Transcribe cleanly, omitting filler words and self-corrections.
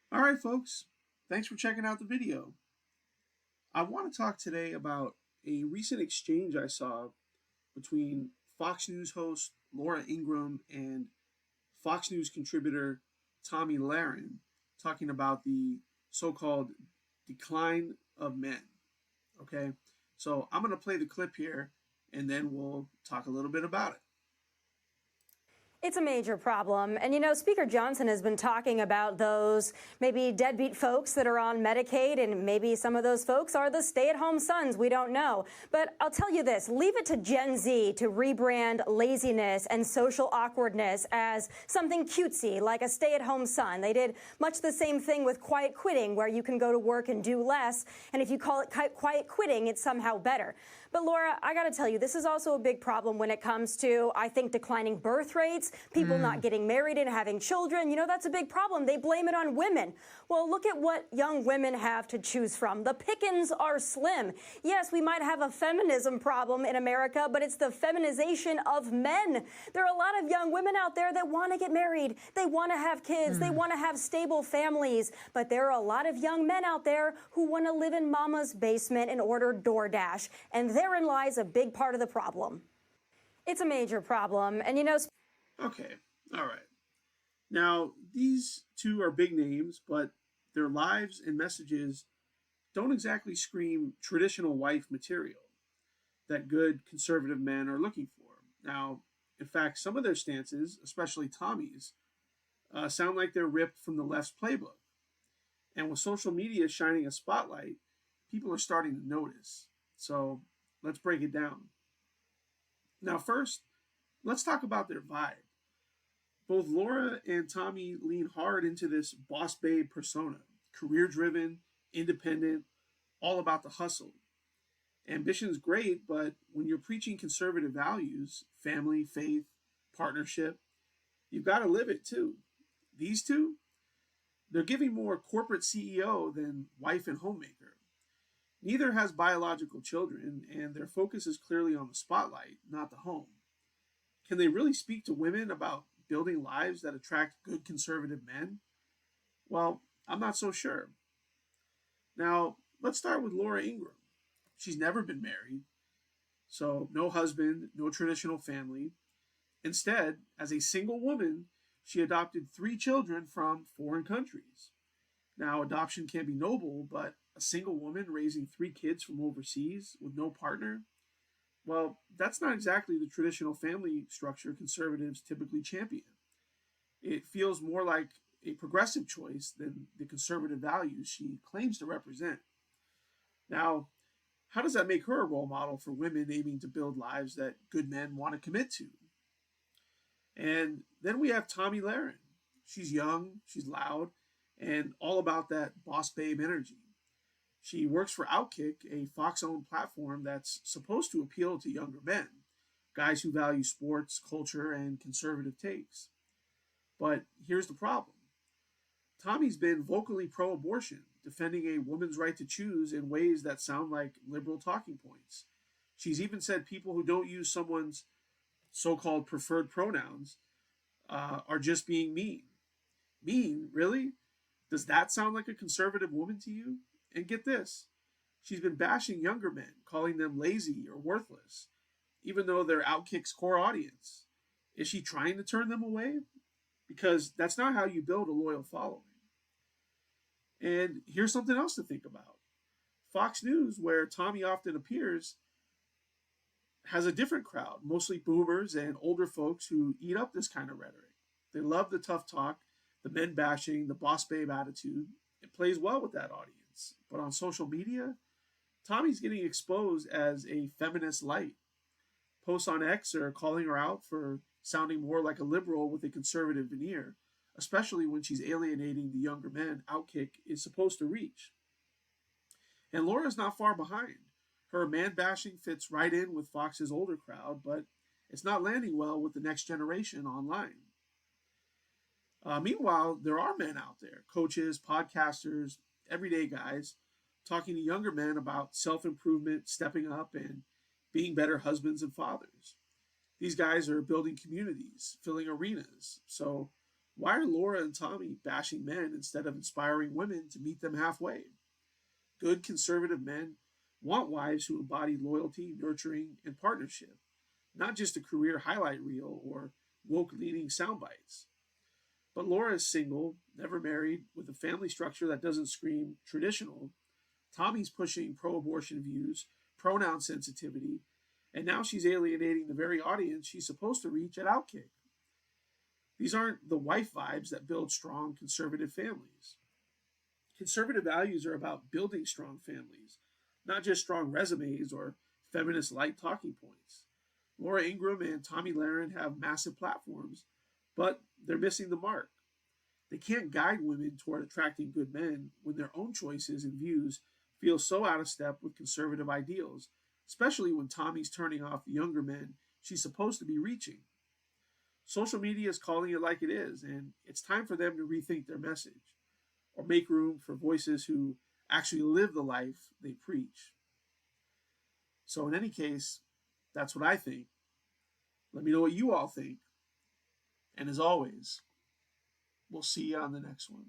All right, folks. Thanks for checking out the video. I want to talk today about a recent exchange I saw between Fox News host Laura Ingraham and Fox News contributor Tomi Lahren talking about the so called decline of men. Okay, so I'm going to play the clip here and then we'll talk a little bit about it. It's a major problem. And, Speaker Johnson has been talking about those maybe deadbeat folks that are on Medicaid, and maybe some of those folks are the stay-at-home sons. We don't know. But I'll tell you this, leave it to Gen Z to rebrand laziness and social awkwardness as something cutesy, like a stay-at-home son. They did much the same thing with quiet quitting, where you can go to work and do less. And if you call it quiet quitting, it's somehow better. But Laura, I got to tell you, this is also a big problem when it comes to, I think, declining birth rates, people not getting married and having children. That's a big problem. They blame it on women. Well, look at what young women have to choose from. The pickings are slim. Yes, we might have a feminism problem in America, but it's the feminization of men. There are a lot of young women out there that want to get married. They want to have kids. They want to have stable families. But there are a lot of young men out there who want to live in mama's basement and order DoorDash. And therein lies a big part of the problem. It's a major problem. And Okay, all right. Now, these two are big names, but their lives and messages don't exactly scream traditional wife material that good conservative men are looking for. Now, in fact, some of their stances, especially Tommy's, sound like they're ripped from the left's playbook. And with social media shining a spotlight, people are starting to notice. So let's break it down. Now, first, let's talk about their vibe. Both Laura and Tomi lean hard into this boss babe persona, career driven, independent, all about the hustle. Ambition's great, but when you're preaching conservative values, family, faith, partnership, you've got to live it too. These two, they're giving more corporate CEO than wife and homemaker. Neither has biological children, and their focus is clearly on the spotlight, not the home. Can they really speak to women about building lives that attract good conservative men? Well, I'm not so sure. Now, let's start with Laura Ingraham. She's never been married, so no husband, no traditional family. Instead, as a single woman, she adopted three children from foreign countries. Now, adoption can be noble, but a single woman raising three kids from overseas with no partner, well, that's not exactly the traditional family structure conservatives typically champion. It feels more like a progressive choice than the conservative values she claims to represent. Now, how does that make her a role model for women aiming to build lives that good men want to commit to? And then we have Tomi Lahren. She's young, she's loud, and all about that boss babe energy. She works for Outkick, a Fox owned platform that's supposed to appeal to younger men, guys who value sports, culture, and conservative takes. But here's the problem: Tommy's been vocally pro abortion, defending a woman's right to choose in ways that sound like liberal talking points. She's even said people who don't use someone's so called preferred pronouns are just being mean. Mean? Really? Does that sound like a conservative woman to you? And get this, she's been bashing younger men, calling them lazy or worthless, even though they're Outkick's core audience. Is she trying to turn them away? Because that's not how you build a loyal following. And here's something else to think about. Fox News, where Tomi often appears, has a different crowd, mostly boomers and older folks who eat up this kind of rhetoric. They love the tough talk, the men bashing, the boss babe attitude. It plays well with that audience. But on social media, Tommy's getting exposed as a feminist light. Posts on X are calling her out for sounding more like a liberal with a conservative veneer, especially when she's alienating the younger men Outkick is supposed to reach. And Laura's not far behind. Her man bashing fits right in with Fox's older crowd, but it's not landing well with the next generation online. Meanwhile, there are men out there, coaches, podcasters, everyday guys, talking to younger men about self improvement, stepping up, and being better husbands and fathers. These guys are building communities, filling arenas. So Why are Laura and Tomi bashing men instead of inspiring women to meet them halfway? Good conservative men want wives who embody loyalty, nurturing, and partnership, not just a career highlight reel or woke leaning sound bites. But Laura is single, never married, with a family structure that doesn't scream traditional. Tommy's pushing pro abortion views, pronoun sensitivity, and now she's alienating the very audience she's supposed to reach at Outkick. These aren't the wife vibes that build strong conservative families. Conservative values are about building strong families, not just strong resumes or feminist light talking points. Laura Ingraham and Tomi Lahren have massive platforms, but they're missing the mark. They can't guide women toward attracting good men when their own choices and views feel so out of step with conservative ideals, especially when Tommy's turning off the younger men she's supposed to be reaching. Social media is calling it like it is, and it's time for them to rethink their message or make room for voices who actually live the life they preach. So, in any case, that's what I think. Let me know what you all think. And as always, we'll see you on the next one.